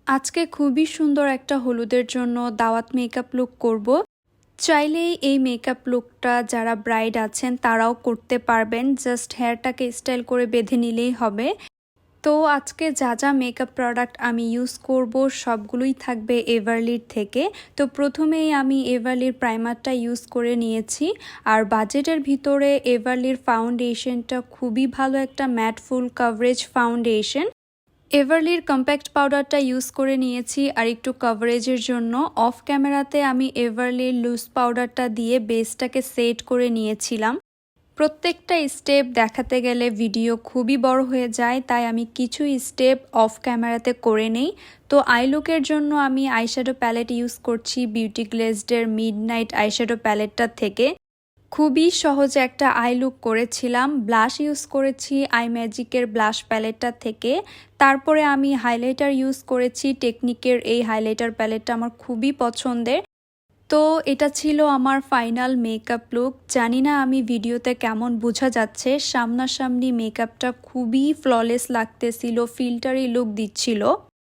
আজকে খুবই সুন্দর একটা হলুদের জন্য দাওয়াত মেকআপ লুক করব। চাইলেই এই মেকআপ লুকটা যারা ব্রাইড আছেন তারাও করতে পারবেন, জাস্ট হেয়ারটাকে স্টাইল করে বেঁধে নিলেই হবে। তো আজকে যা যা মেকআপ প্রোডাক্ট আমি ইউজ করব সবগুলোই থাকবে এভারলির থেকে। তো প্রথমেই আমি এভারলির প্রাইমারটা ইউজ করে নিয়েছি। আর বাজেটের ভিতরে এভারলির ফাউন্ডেশনটা খুবই ভালো একটা ম্যাট ফুল কভারেজ ফাউন্ডেশন। এভারলির কম্প্যাক্ট পাউডারটা ইউজ করে নিয়েছি আর একটু কভারেজের জন্য। অফ ক্যামেরাতে আমি এভারলির লুজ পাউডারটা দিয়ে বেসটাকে সেট করে নিয়েছিলাম। প্রত্যেকটা স্টেপ দেখাতে গেলে ভিডিও খুবই বড় হয়ে যায়, তাই আমি কিছু স্টেপ অফ ক্যামেরাতে করে নেই। তো আই লুকের জন্য আমি আইশ্যাডো প্যালেট ইউজ করছি বিউটি গ্লেজডের মিডনাইট আইশ্যাডো প্যালেটটা থেকে। খুবই সহজে একটা আই লুক করেছিলাম। ব্লাশ ইউজ করেছি আই ম্যাজিকের ব্লাশ প্যালেটটা থেকে। তারপরে আমি হাইলাইটার ইউজ করেছি টেকনিকের এই হাইলাইটার প্যালেটটা আমার খুবই পছন্দের। তো এটা ছিল আমার ফাইনাল মেকআপ লুক। জানি না আমি ভিডিওতে কেমন বোঝা যাচ্ছে, সামনাসামনি মেকআপটা খুবই ফ্ললেস লাগতেছিল, ফিল্টারি লুক দিচ্ছিল।